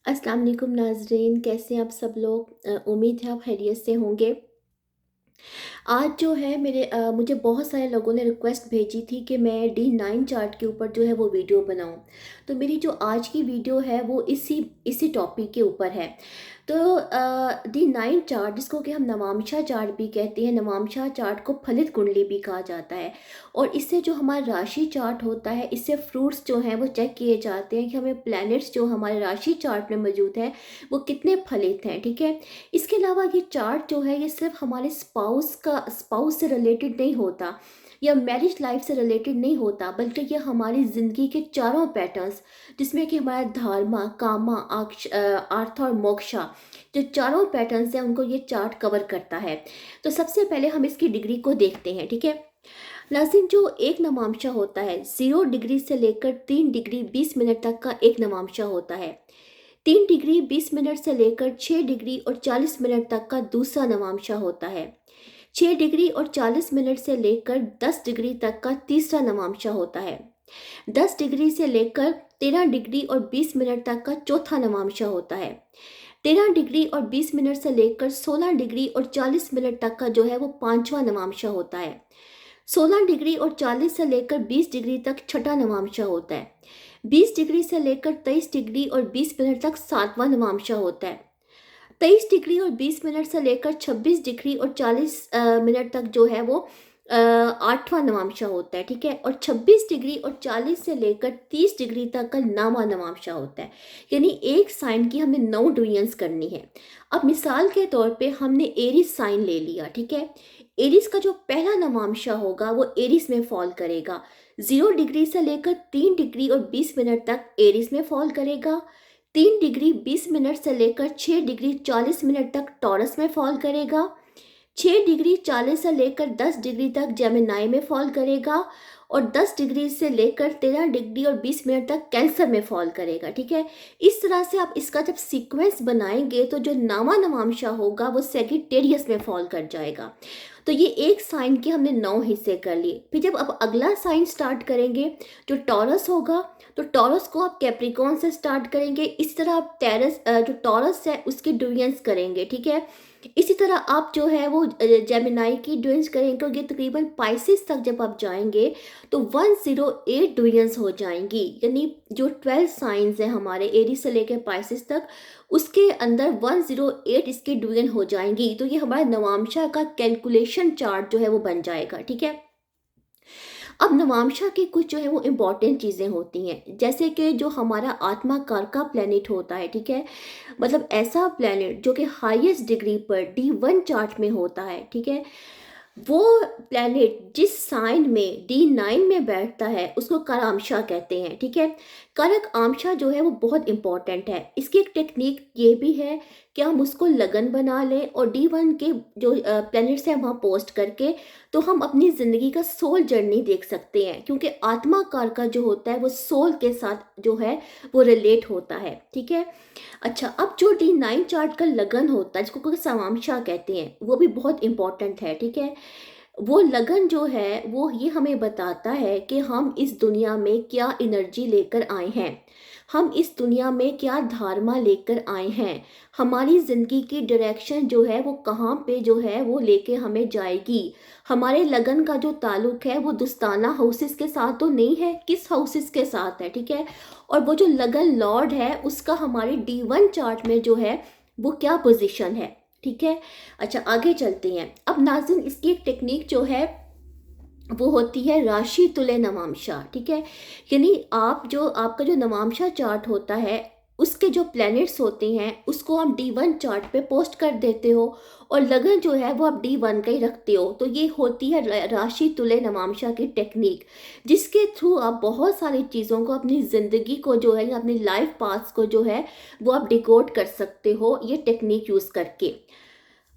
अस्सलाम वालेकुम नाज़रीन, कैसे हैं आप सब लोग। उम्मीद है आप खैरियत से होंगे। आज जो है मुझे बहुत सारे लोगों ने रिक्वेस्ट भेजी थी कि मैं D9 चार्ट के ऊपर जो है वो वीडियो बनाऊं। तो मेरी जो आज की वीडियो है वो इसी इसी टॉपिक के ऊपर है। तो D9 चार्ट, जिसको कि हम नवांशा चार्ट भी कहते हैं, नवांशा चार्ट को फलित कुंडली भी कहा जाता है। और इससे जो हमारा राशि चार्ट होता है, इससे फ्रूट्स जो हैं वो चेक किए जाते हैं कि हमें प्लैनेट्स जो हमारे राशि चार्ट में मौजूद हैं वो कितने फलित हैं। ठीक है। इसके अलावा ये चार्ट जो है ये सिर्फ हमारे स्पाउस से रिलेटेड नहीं होता या मैरिज लाइफ से रिलेटेड नहीं होता, बल्कि ये हमारी ज़िंदगी के चारों पैटर्न्स, जिसमें कि हमारा धर्मा, कामा, अर्थ और मोक्षा, जो चारों पैटर्न्स हैं उनको ये चार्ट कवर करता है। तो सबसे पहले हम इसकी डिग्री को देखते हैं। ठीक है नाज़रीन, जो एक नवांशा होता है 0 डिग्री से लेकर 3 डिग्री 20 मिनट तक का एक नवांशा होता है। 3 डिग्री 20 मिनट से लेकर 6 डिग्री और 40 मिनट तक का दूसरा नवांशा होता है। 6 डिग्री और 40 मिनट से लेकर 10 डिग्री तक का तीसरा नवांशा होता है। 10 डिग्री से लेकर 13 डिग्री और 20 मिनट तक का चौथा नवांशा होता है। 13 डिग्री और 20 मिनट से लेकर 16 डिग्री और 40 मिनट तक का जो है वो पांचवा नवांशा होता है। 16 डिग्री और 40 से लेकर 20 डिग्री तक छठा नवांशा होता है। 20 डिग्री से लेकर 23 डिग्री और 20 मिनट तक सातवां नवांशा होता है। 23 डिग्री और 20 मिनट से लेकर 26 डिग्री और 40 मिनट तक जो है वो आठवां नवांशा होता है। ठीक है। और 26 डिग्री और 40 से लेकर 30 डिग्री तक का नामा नवांशा होता है। यानी एक साइन की हमें 9 डिवीजन्स करनी है। अब मिसाल के तौर पे हमने एरिस साइन ले लिया। ठीक है। एरिस का जो पहला नवांशा होगा वो एरिस में फॉल करेगा। 0 डिग्री से लेकर 3 डिग्री और 20 मिनट तक एरिस में फॉल करेगा। 3 डिग्री 20 मिनट से लेकर 6 डिग्री 40 मिनट तक टॉरस में फॉल करेगा। 6 डिग्री 40 से लेकर 10 डिग्री तक जेमिनाई में फॉल करेगा। और 10 डिग्री से लेकर 13 डिग्री और 20 मिनट तक कैंसर में फॉल करेगा। ठीक है। इस तरह से आप इसका जब सीक्वेंस बनाएंगे तो जो नामा नवांशा होगा वो सेगिटेरियस में फॉल कर जाएगा। तो ये एक साइन के हमने 9 हिस्से कर लिए। फिर जब अब अगला साइन स्टार्ट करेंगे जो टॉरस होगा, तो टॉरस को आप कैप्रिकॉन से स्टार्ट करेंगे। इस तरह आप जो टॉरस है उसके डिवीजन्स करेंगे। ठीक है। इसी तरह आप जो है वो जेमिनाई की डिवीजन्स करेंगे। और ये तकरीबन पाइसिस तक जब आप जाएंगे तो 108 डिवीजन्स हो जाएंगी। यानी जो 12 साइंस हैं हमारे एरीज से लेकर पाइसिस तक, उसके अंदर 108 इसके डिवीजन हो जाएंगी। तो ये हमारा नवांशा का कैलकुलेशन चार्ट जो है वो बन जाएगा। ठीक है। अब नवांशा की कुछ जो है वो इम्पॉर्टेंट चीज़ें होती हैं, जैसे कि जो हमारा आत्मा कारका प्लैनेट होता है। ठीक है। मतलब ऐसा प्लैनेट जो कि हाईएस्ट डिग्री पर D1 चार्ट में होता है। ठीक है। वो प्लैनेट जिस साइन में D9 में बैठता है उसको कारकांशा कहते हैं। ठीक है। कारक आमशा जो है वो बहुत इंपॉर्टेंट है। इसकी एक टेक्निक ये भी है कि हम उसको लगन बना लें और D1 के जो प्लैनेट्स हैं वहाँ पोस्ट करके तो हम अपनी ज़िंदगी का सोल जर्नी देख सकते हैं, क्योंकि आत्मा कार का जो होता है वो सोल के साथ जो है वो रिलेट होता है। ठीक है। अच्छा, अब जो D9 चार्ट का लगन होता है जिसको कोई समांशा कहते हैं वो भी बहुत इंपॉर्टेंट है। ठीक है। वो लगन जो है वो ये हमें बताता है कि हम इस दुनिया में क्या एनर्जी लेकर आए हैं, हम इस दुनिया में क्या धारणा लेकर आए हैं, हमारी ज़िंदगी की डायरेक्शन जो है वो कहाँ पे जो है वो लेके हमें जाएगी। हमारे लगन का जो ताल्लुक है वो दोस्ताना हाउसेस के साथ तो नहीं है, किस हाउसेस के साथ है। ठीक है। और वो जो लगन लॉर्ड है उसका हमारे D1 चार्ट में जो है वो क्या पोजीशन है। ठीक है। अच्छा, आगे चलते हैं। अब नाज़रीन, इसकी एक टेक्निक जो है वो होती है राशि तुल्य नवांशा। ठीक है। यानी आपका जो नवांशा चार्ट होता है उसके जो प्लैनेट्स होते हैं उसको आप D1 चार्ट पे पोस्ट कर देते हो और लगन जो है वो आप D1 का ही रखते हो। तो ये होती है राशि तुल्य नवांशा की टेक्निक, जिसके थ्रू आप बहुत सारी चीज़ों को, अपनी ज़िंदगी को जो है या अपनी लाइफ पाथ को जो है वो आप डिकोड कर सकते हो ये टेक्निक यूज़ करके।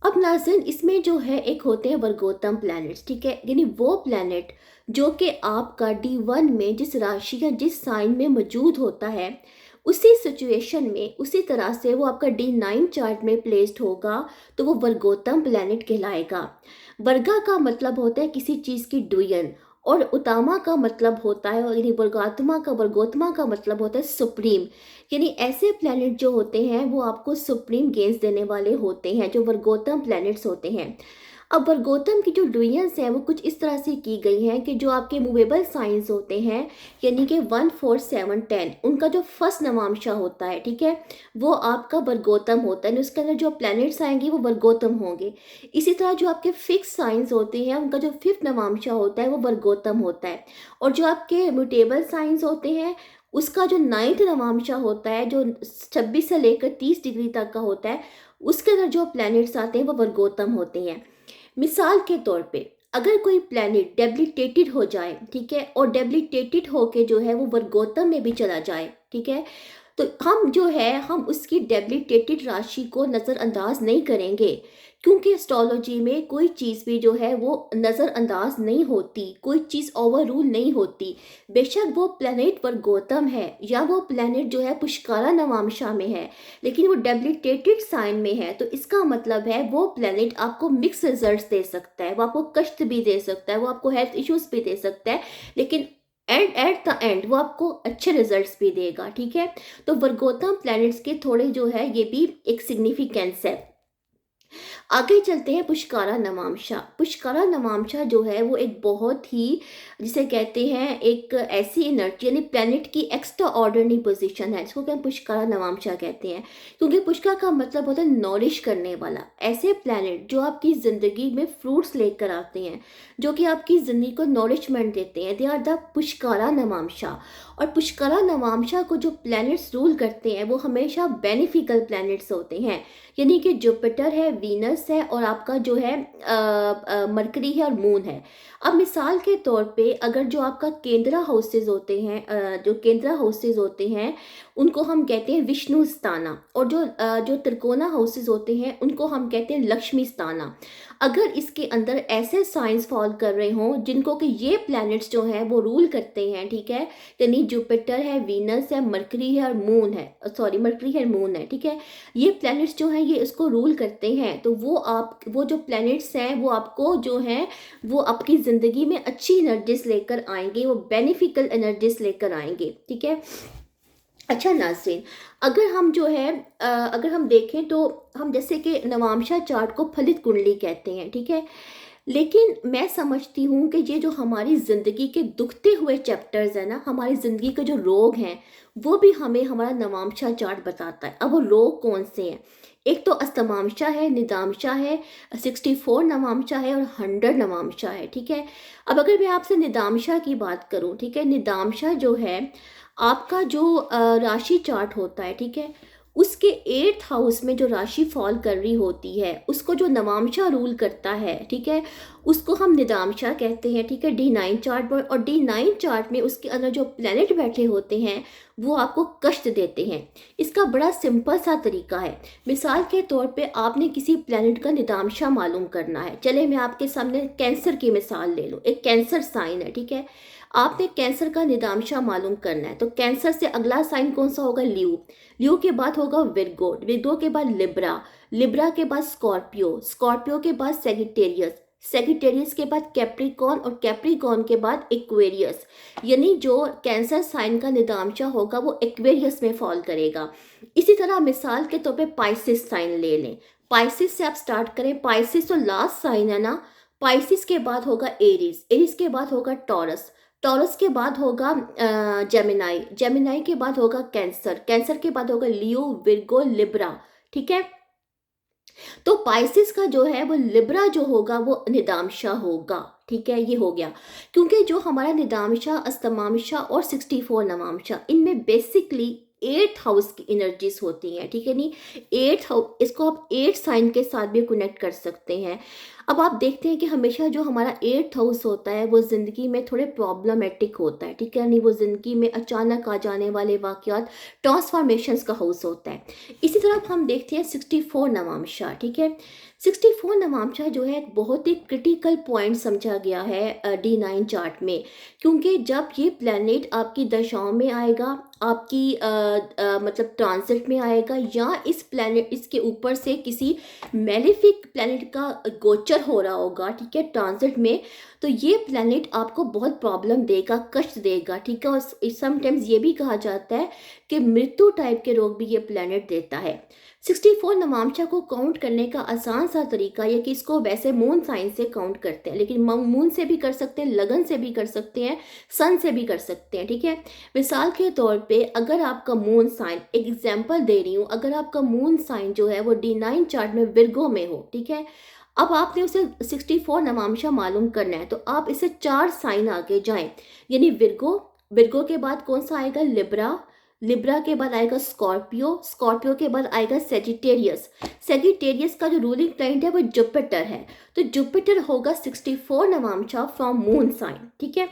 अब नाज़रीन, इसमें जो है एक होते हैं वर्गोत्तम प्लैनेट्स। ठीक है। यानी वो प्लैनेट जो कि आपका D1 में जिस राशि या जिस साइन में मौजूद होता है उसी सिचुएशन में उसी तरह से वो आपका D9 चार्ट में प्लेस्ड होगा तो वो वर्गोत्तम प्लैनेट कहलाएगा। वर्गा का मतलब होता है किसी चीज़ की डिवीजन, और उतामा का मतलब होता है, और यानी वर्गोत्मा का मतलब होता है सुप्रीम। यानी ऐसे प्लैनेट जो होते हैं वो आपको सुप्रीम गेंस देने वाले होते हैं, जो वर्गोत्तम प्लैनेट्स होते हैं। अब वर्गोत्तम की जो डुइयंस हैं वो कुछ इस तरह से की गई हैं कि जो आपके मूवेबल साइंस होते हैं, यानी कि 1 4 7 10, उनका जो फर्स्ट नवांशा होता है, ठीक है, वो आपका वर्गोत्तम होता है, उसके अंदर जो प्लैनेट्स आएंगे वो वर्गोत्तम होंगे। इसी तरह जो आपके फिक्स साइंस होते हैं उनका जो फिफ्थ नवांशा होता है वो वर्गोत्तम होता है। और जो आपके म्यूटेबल साइंस होते हैं उसका जो 9th नवांशा होता है, जो 26 से लेकर 30 डिग्री तक का होता है, उसके अंदर जो प्लैनेट्स आते हैं वो वर्गोत्तम होते हैं। मिसाल के तौर पे अगर कोई प्लैनेट डेबिलिटेटेड हो जाए, ठीक है, और डेबिलिटेटेड होके जो है वो वर्गोत्तम में भी चला जाए, ठीक है, तो हम जो है हम उसकी डेबिलिटेटेड राशि को नज़रअंदाज नहीं करेंगे, क्योंकि एस्ट्रोलॉजी में कोई चीज़ भी जो है वो नज़रअंदाज नहीं होती, कोई चीज़ ओवर रूल नहीं होती। बेशक वो प्लैनेट वर्गोत्तम है या वो प्लैनेट जो है पुष्करा नवांशा में है, लेकिन वो डेबिलिटेटेड साइन में है, तो इसका मतलब है वो प्लैनेट आपको मिक्स रिजल्ट्स दे सकता है, वो आपको कष्ट भी दे सकता है, वो आपको हेल्थ इश्यूज भी दे सकता है, लेकिन एट द एंड वो आपको अच्छे रिजल्ट्स भी देगा, ठीक है। तो वर्गोत्तम प्लैनेट्स के थोड़े जो है ये भी एक सिग्निफिकेंस है। आगे चलते हैं पुष्करा नवांशा। पुष्करा नवांशा जो है वो एक बहुत ही, जिसे कहते हैं एक ऐसी एनर्जी, यानी प्लैनेट की एक्स्ट्रा ऑर्डिनरी पोजीशन है, इसको क्या पुष्करा नवांशा कहते हैं। क्योंकि पुष्कर का मतलब होता है नॉरिश करने वाला। ऐसे प्लैनेट जो आपकी ज़िंदगी में फ्रूट्स लेकर आते हैं, जो कि आपकी ज़िंदगी को नॉरिशमेंट देते हैं, दे आर द पुष्करा नवांशा। और पुष्करा नवांशा को जो प्लैनेट्स रूल करते हैं वो हमेशा बेनिफिकल प्लैनेट्स होते हैं, यानी कि जुपिटर है, वीनस है, और आपका जो है मरकरी है और मून है। अब मिसाल के तौर पे अगर जो आपका केंद्रा हाउसेज होते हैं, जो केंद्रा हाउसेज होते हैं उनको हम कहते हैं विष्णु स्थाना, और जो त्रिकोणा हाउसेज होते हैं उनको हम कहते हैं लक्ष्मी स्थाना। अगर इसके अंदर ऐसे साइंस फॉल कर रहे हों जिनको कि ये प्लैनेट्स जो हैं वो रूल करते हैं, ठीक है, यानी जुपिटर है, वीनस है, मरकरी है और मून है, सॉरी मरकरी है, मून है, ठीक है, ये प्लैनेट्स जो हैं ये इसको रूल करते हैं, तो वो जो प्लैनेट्स हैं वो आपको जो हैं वो आपकी ज़िंदगी में अच्छी एनर्जीज लेकर आएंगे, वो बेनिफिकल एनर्जीज लेकर आएंगे, ठीक है। अच्छा नाज़रीन, अगर हम जो है अगर हम देखें तो हम जैसे कि नवांशा चार्ट को फलित कुंडली कहते हैं, ठीक है, लेकिन मैं समझती हूँ कि ये जो हमारी ज़िंदगी के दुखते हुए चैप्टर्स हैं ना, हमारी ज़िंदगी के जो रोग हैं वो भी हमें हमारा नवांशा चार्ट बताता है। अब वो रोग कौन से हैं? एक तो अस्तमांशा है, निदांशा है, 64 नवांशा है और 100 नवांशा है, ठीक है। अब अगर मैं आपसे निदांशा की बात करूँ, ठीक है, निदांशा जो है आपका जो राशि चार्ट होता है, ठीक है, उसके 8th हाउस में जो राशि फॉल कर रही होती है उसको जो नवांशा रूल करता है, ठीक है, उसको हम निदांशा कहते हैं, ठीक है, D9 चार्ट पर। और D9 चार्ट में उसके अंदर जो प्लैनेट बैठे होते हैं वो आपको कष्ट देते हैं। इसका बड़ा सिंपल सा तरीका है। मिसाल के तौर पे आपने किसी प्लैनेट का निदांशा मालूम करना है। चले मैं आपके सामने कैंसर की मिसाल ले लूँ, एक कैंसर साइन है, ठीक है, आपने कैंसर का निदांशा मालूम करना है, तो कैंसर से अगला साइन कौन सा होगा? ल्यू। ल्यू के बाद होगा विर्गो, विर्गो के बाद लिब्रा, लिब्रा के बाद स्कॉर्पियो, स्कॉर्पियो के बाद सेगिटेरियस, सेगिटेरियस के बाद कैप्रिकॉन, और कैप्रिकॉन के बाद एक्वेरियस। यानी जो कैंसर साइन का निदांशा होगा वो एक्वेरियस में फॉल करेगा। इसी तरह मिसाल के तौर पे पाइसिस साइन ले लें। पाइसिस से आप स्टार्ट करें, पाइसिस तो लास्ट साइन है ना। पाइसिस के बाद होगा एरीज, एरीज के बाद होगा टॉरस, टॉरस के बाद होगा जेमिनाई, जेमिनाई के बाद होगा कैंसर, कैंसर के बाद होगा लियो, विर्गो, लिब्रा, ठीक है। तो पाइसिस का जो है वो लिब्रा जो होगा वो निदांशा होगा, ठीक है, ये हो गया। क्योंकि जो हमारा निदांशा, अस्तमांशा और 64 नवांशा, इनमें बेसिकली 8th हाउस की एनर्जीज होती हैं, ठीक है, नहीं 8th हाउस, इसको आप 8 साइन के साथ भी कनेक्ट कर सकते हैं। अब आप देखते हैं कि हमेशा जो हमारा 8th हाउस होता है वो ज़िंदगी में थोड़े प्रॉब्लमेटिक होता है, ठीक है, नहीं वो ज़िंदगी में अचानक आ जाने वाले वाक़यात, ट्रांसफॉर्मेशंस का हाउस होता है। इसी तरह हम देखते हैं 64 नवांशा, ठीक है, 64 नवांशा जो है एक बहुत ही क्रिटिकल पॉइंट समझा गया है D9 चार्ट में, क्योंकि जब ये प्लैनेट आपकी दशाओं में आएगा, आपकी मतलब ट्रांजिट में आएगा, या इस प्लैनेट इसके ऊपर से किसी मेलेफिक प्लैनेट का गोचर गोचर हो रहा होगा, ठीक है, ट्रांजिट में, तो ये प्लैनेट आपको बहुत प्रॉब्लम देगा, कष्ट देगा, ठीक है। और समटाइम्स ये भी कहा जाता है कि मृत्यु टाइप के रोग भी ये प्लैनेट देता है। 64 नवांशा को काउंट करने का आसान सा तरीका ये कि इसको वैसे मून साइन से काउंट करते हैं, लेकिन मून से भी कर सकते हैं, लगन से भी कर सकते हैं, सन से भी कर सकते हैं, ठीक है। मिसाल के तौर पे अगर आपका मून साइन, एक एग्जांपल दे रही हूँ, अगर आपका मून साइन जो है वो D9 चार्ट में विर्गो में हो, ठीक है, अब आपने उसे 64 नवांशा मालूम करना है, तो आप इसे 4 साइन आगे जाएं, यानी विर्गो, विर्गो के बाद कौन सा आएगा, लिब्रा, लिब्रा के बाद आएगा स्कॉर्पियो, स्कॉर्पियो के बाद आएगा सेजिटेरियस, सेजिटेरियस का जो रूलिंग प्लैनेट है वो जुपिटर है, तो जुपिटर होगा 64 नवांशा फ्रॉम मून साइन, ठीक है।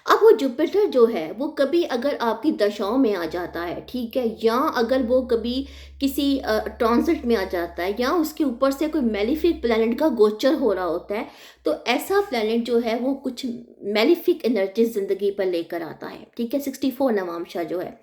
अब वो जुपिटर जो है वो कभी अगर आपकी दशाओं में आ जाता है, ठीक है, या अगर वो कभी किसी ट्रांजिट में आ जाता है, या उसके ऊपर से कोई मेलिफिक प्लैनेट का गोचर हो रहा होता है, तो ऐसा प्लैनेट जो है वो कुछ मेलिफिक एनर्जी जिंदगी पर लेकर आता है, ठीक है, 64 नवांशा जो है।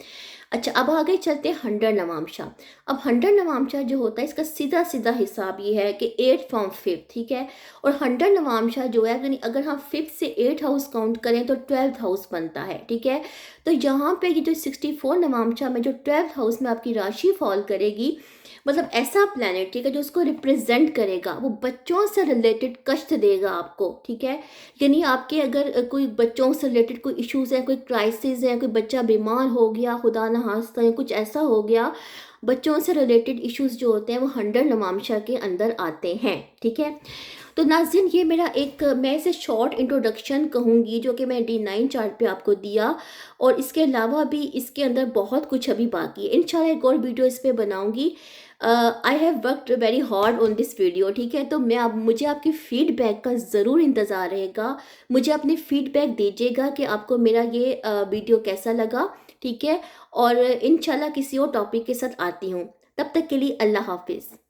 अच्छा, अब आगे चलते हैं 100 नवांशा। अब 100 नवांशा जो होता है इसका सीधा सीधा हिसाब ये है कि 8 फ्रॉम 5, ठीक है, और 100 नवांशा जो है यानी अगर हम 5 से 8 हाउस काउंट करें तो 12th हाउस बनता है, ठीक है। तो यहाँ पे ये जो 64 नवांशा में जो 12th हाउस में आपकी राशि फॉल करेगी, मतलब ऐसा प्लैनेट, ठीक है, जो उसको रिप्रेजेंट करेगा, वो बच्चों से रिलेटेड कष्ट देगा आपको, ठीक है। यानी आपके अगर कोई बच्चों से रिलेटेड कोई इश्यूज है, कोई क्राइसिस है, कोई बच्चा बीमार हो गया, खुदा न खास्ता या कुछ ऐसा हो गया, बच्चों से रिलेटेड इश्यूज जो होते हैं वो 100 नवांशा के अंदर आते हैं, ठीक है। तो नाज़रीन, ये मेरा एक, मैं इसे शॉर्ट इंट्रोडक्शन कहूँगी जो कि मैं D9 चार्ट पे आपको दिया, और इसके अलावा भी इसके अंदर बहुत कुछ अभी बाकी है। इंशाल्लाह एक और वीडियो इस पे बनाऊँगी। I have worked very hard on this video, ठीक है। तो मैं अब, मुझे आपकी फीडबैक का ज़रूर इंतज़ार रहेगा, मुझे अपनी फीडबैक दीजिएगा कि आपको मेरा ये वीडियो कैसा लगा, ठीक है। और इंशाल्लाह किसी और टॉपिक के साथ आती हूँ, तब तक के लिए अल्लाह हाफिज़।